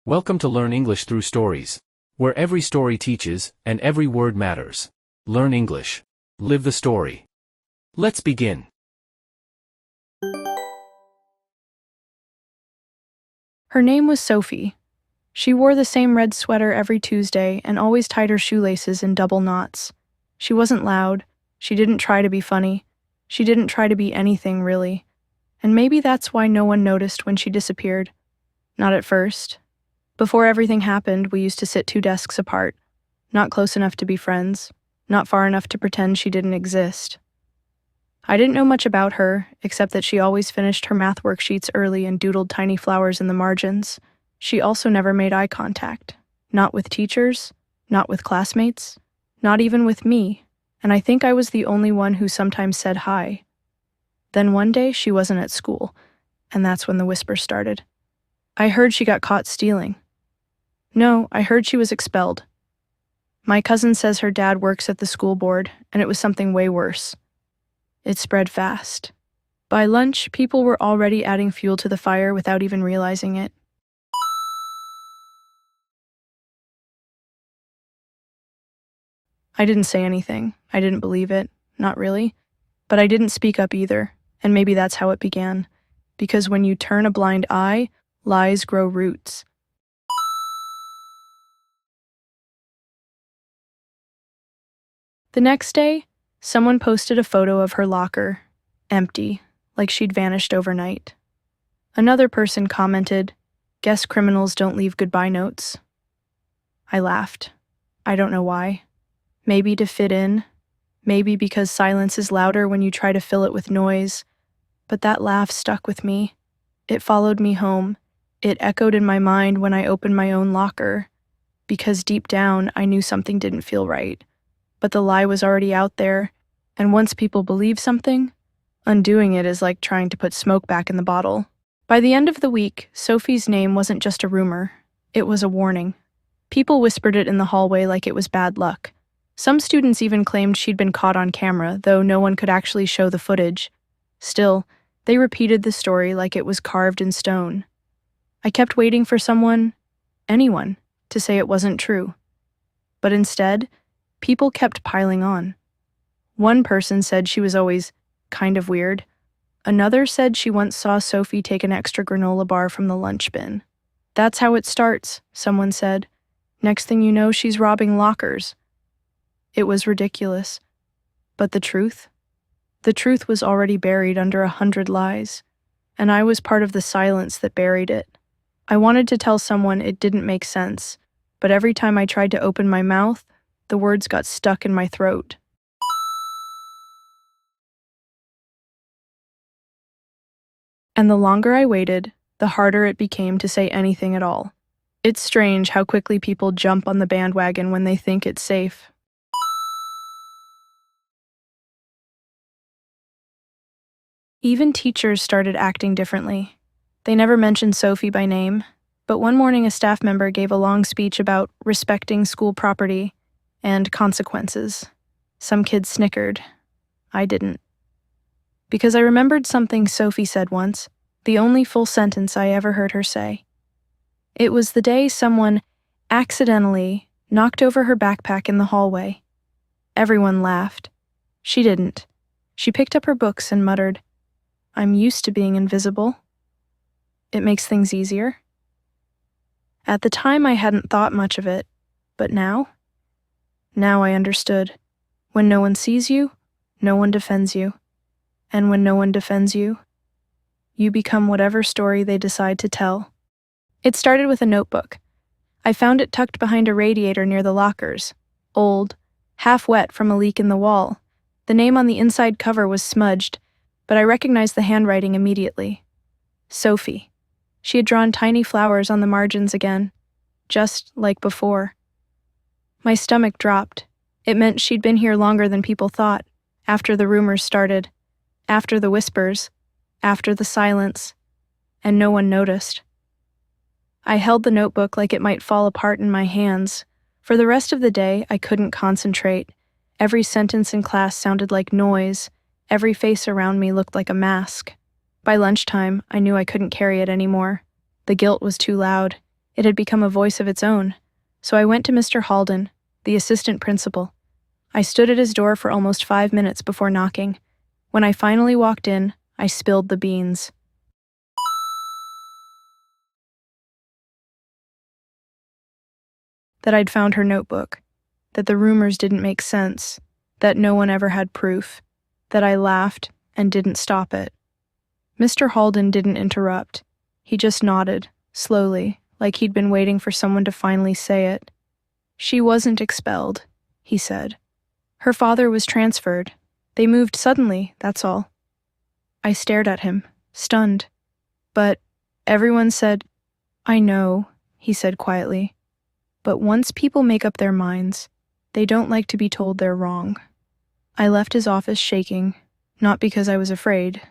Welcome to Learn English Through Stories, where every story teaches and every word matters. Learn English. Live the story. Let's begin. Her name was Sophie. She wore the same red sweater every Tuesday and always tied her shoelaces in double knots. She wasn't loud. She didn't try to be funny. She didn't try to be anything, really. And maybe that's why no one noticed when she disappeared. Not at first. Before everything happened, we used to sit 2 desks apart, not close enough to be friends, not far enough to pretend she didn't exist. I didn't know much about her, except that she always finished her math worksheets early and doodled tiny flowers in the margins. She also never made eye contact, not with teachers, not with classmates, not even with me, and I think I was the only one who sometimes said hi. Then one day she wasn't at school, and that's when the whispers started. I heard she got caught stealing. No, I heard she was expelled. My cousin says her dad works at the school board, and it was something way worse. It spread fast. By lunch, people were already adding fuel to the fire without even realizing it. I didn't say anything. I didn't believe it. Not really. But I didn't speak up either, and maybe that's how it began. Because when you turn a blind eye, lies grow roots. The next day, someone posted a photo of her locker, empty, like she'd vanished overnight. Another person commented, "Guess criminals don't leave goodbye notes." I laughed. I don't know why. Maybe to fit in. Maybe because silence is louder when you try to fill it with noise. But that laugh stuck with me. It followed me home. It echoed in my mind when I opened my own locker. Because deep down, I knew something didn't feel right. But the lie was already out there, and once people believe something, undoing it is like trying to put smoke back in the bottle. By the end of the week, Sophie's name wasn't just a rumor. It was a warning. People whispered it in the hallway like it was bad luck. Some students even claimed she'd been caught on camera, though no one could actually show the footage. Still, they repeated the story like it was carved in stone. I kept waiting for someone, anyone, to say it wasn't true. But instead, people kept piling on. One person said she was always kind of weird. Another said she once saw Sophie take an extra granola bar from the lunch bin. "That's how it starts," someone said. "Next thing you know, she's robbing lockers." It was ridiculous. But the truth? The truth was already buried under 100 lies, and I was part of the silence that buried it. I wanted to tell someone it didn't make sense, but every time I tried to open my mouth, the words got stuck in my throat. And the longer I waited, the harder it became to say anything at all. It's strange how quickly people jump on the bandwagon when they think it's safe. Even teachers started acting differently. They never mentioned Sophie by name, but one morning a staff member gave a long speech about respecting school property and consequences. Some kids snickered. I didn't. Because I remembered something Sophie said once, the only full sentence I ever heard her say. It was the day someone accidentally knocked over her backpack in the hallway. Everyone laughed. She didn't. She picked up her books and muttered, "I'm used to being invisible. It makes things easier." At the time I hadn't thought much of it, but now I understood. When no one sees you, no one defends you. And when no one defends you, you become whatever story they decide to tell. It started with a notebook. I found it tucked behind a radiator near the lockers, old, half wet from a leak in the wall. The name on the inside cover was smudged, but I recognized the handwriting immediately. Sophie. She had drawn tiny flowers on the margins again, just like before. My stomach dropped. It meant she'd been here longer than people thought, after the rumors started, after the whispers, after the silence, and no one noticed. I held the notebook like it might fall apart in my hands. For the rest of the day, I couldn't concentrate. Every sentence in class sounded like noise. Every face around me looked like a mask. By lunchtime, I knew I couldn't carry it anymore. The guilt was too loud. It had become a voice of its own. So I went to Mr. Halden, the assistant principal. I stood at his door for almost 5 minutes before knocking. When I finally walked in, I spilled the beans. That I'd found her notebook, that the rumors didn't make sense, that no one ever had proof, that I laughed and didn't stop it. Mr. Halden didn't interrupt. He just nodded, slowly, like he'd been waiting for someone to finally say it. She wasn't expelled, he said. Her father was transferred. They moved suddenly, that's all. I stared at him, stunned. But everyone said, I know, he said quietly. But once people make up their minds, they don't like to be told they're wrong. I left his office shaking, not because I was afraid,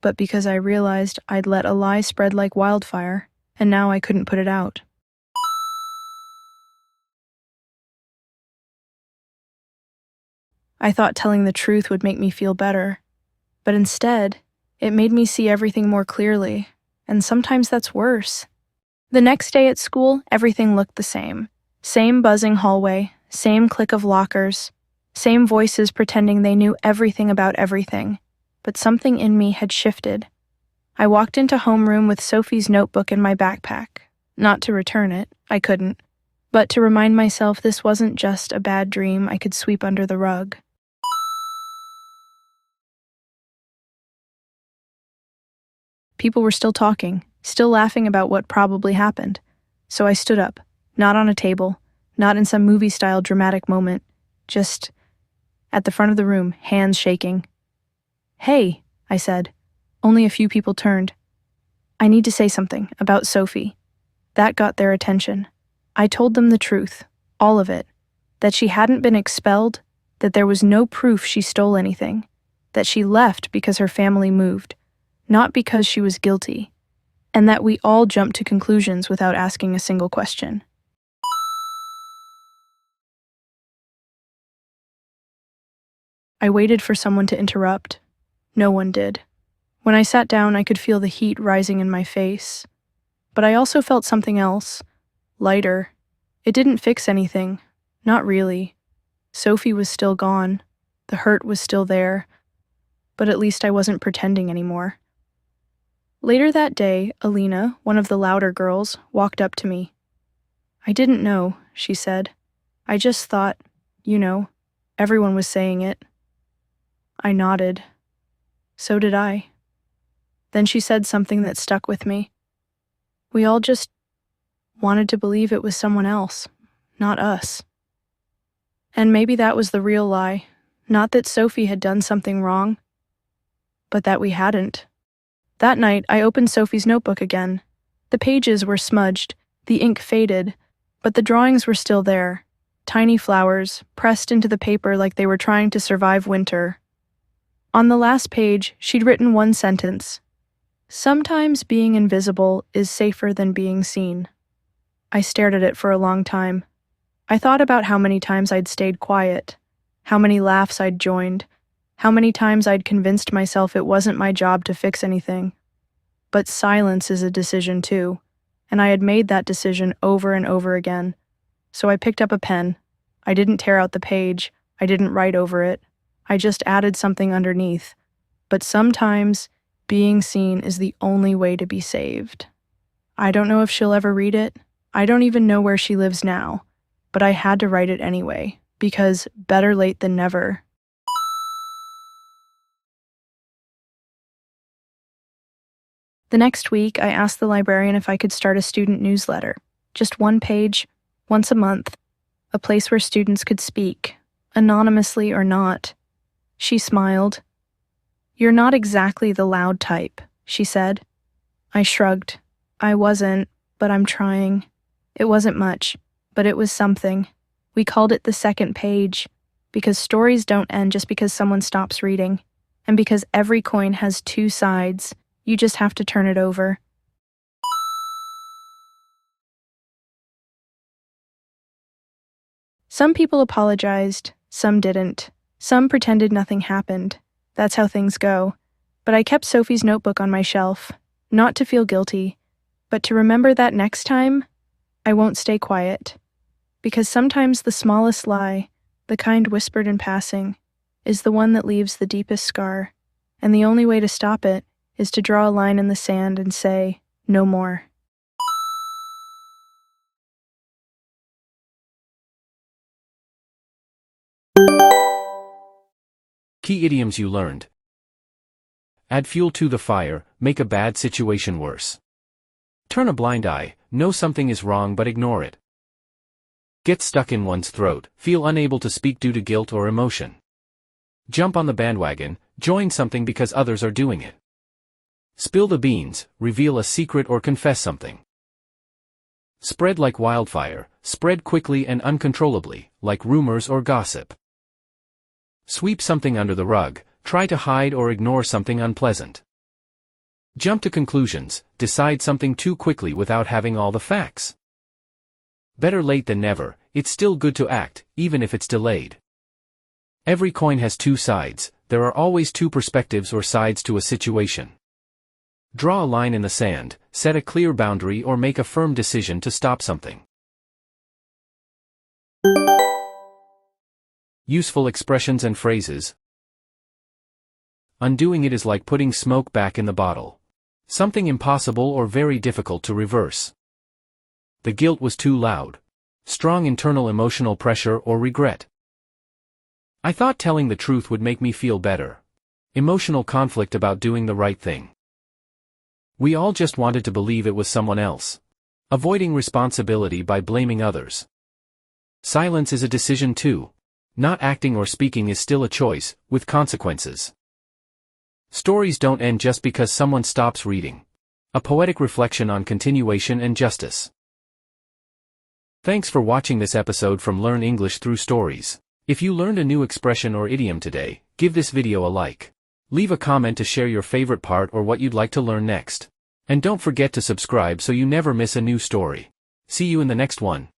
but because I realized I'd let a lie spread like wildfire, and now I couldn't put it out. I thought telling the truth would make me feel better, but instead, it made me see everything more clearly, and sometimes that's worse. The next day at school, everything looked the same. Same buzzing hallway, same click of lockers, same voices pretending they knew everything about everything. But something in me had shifted. I walked into homeroom with Sophie's notebook in my backpack. Not to return it, I couldn't, but to remind myself this wasn't just a bad dream I could sweep under the rug. People were still talking, still laughing about what probably happened. So I stood up, not on a table, not in some movie-style dramatic moment, just at the front of the room, hands shaking. Hey, I said. Only a few people turned. I need to say something about Sophie. That got their attention. I told them the truth, all of it, that she hadn't been expelled, that there was no proof she stole anything, that she left because her family moved, not because she was guilty, and that we all jumped to conclusions without asking a single question. I waited for someone to interrupt. No one did. When I sat down, I could feel the heat rising in my face. But I also felt something else, lighter. It didn't fix anything, not really. Sophie was still gone. The hurt was still there. But at least I wasn't pretending anymore. Later that day, Alina, one of the louder girls, walked up to me. I didn't know, she said. I just thought, everyone was saying it. I nodded. So did I. Then she said something that stuck with me. We all just wanted to believe it was someone else, not us. And maybe that was the real lie. Not that Sophie had done something wrong, but that we hadn't. That night, I opened Sophie's notebook again. The pages were smudged, the ink faded, but the drawings were still there. Tiny flowers, pressed into the paper like they were trying to survive winter. On the last page, she'd written one sentence. Sometimes being invisible is safer than being seen. I stared at it for a long time. I thought about how many times I'd stayed quiet, how many laughs I'd joined, how many times I'd convinced myself it wasn't my job to fix anything. But silence is a decision too, and I had made that decision over and over again. So I picked up a pen. I didn't tear out the page. I didn't write over it. I just added something underneath. But sometimes, being seen is the only way to be saved. I don't know if she'll ever read it. I don't even know where she lives now. But I had to write it anyway, because better late than never. The next week, I asked the librarian if I could start a student newsletter. Just one page, once a month. A place where students could speak, anonymously or not. She smiled. You're not exactly the loud type, she said. I shrugged. I wasn't, but I'm trying. It wasn't much, but it was something. We called it the second page, because stories don't end just because someone stops reading, and because every coin has two sides. You just have to turn it over. Some people apologized, some didn't. Some pretended nothing happened. That's how things go. But I kept Sophie's notebook on my shelf, not to feel guilty, but to remember that next time, I won't stay quiet. Because sometimes the smallest lie, the kind whispered in passing, is the one that leaves the deepest scar, and the only way to stop it is to draw a line in the sand and say, no more. Key idioms you learned. Add fuel to the fire, make a bad situation worse. Turn a blind eye, know something is wrong but ignore it. Get stuck in one's throat, feel unable to speak due to guilt or emotion. Jump on the bandwagon, join something because others are doing it. Spill the beans, reveal a secret or confess something. Spread like wildfire, spread quickly and uncontrollably, like rumors or gossip. Sweep something under the rug, try to hide or ignore something unpleasant. Jump to conclusions, decide something too quickly without having all the facts. Better late than never, it's still good to act, even if it's delayed. Every coin has two sides, there are always two perspectives or sides to a situation. Draw a line in the sand, set a clear boundary or make a firm decision to stop something. Useful expressions and phrases. Undoing it is like putting smoke back in the bottle. Something impossible or very difficult to reverse. The guilt was too loud. Strong internal emotional pressure or regret. I thought telling the truth would make me feel better. Emotional conflict about doing the right thing. We all just wanted to believe it was someone else. Avoiding responsibility by blaming others. Silence is a decision too. Not acting or speaking is still a choice, with consequences. Stories don't end just because someone stops reading. A poetic reflection on continuation and justice. Thanks for watching this episode from Learn English Through Stories. If you learned a new expression or idiom today, give this video a like. Leave a comment to share your favorite part or what you'd like to learn next. And don't forget to subscribe so you never miss a new story. See you in the next one.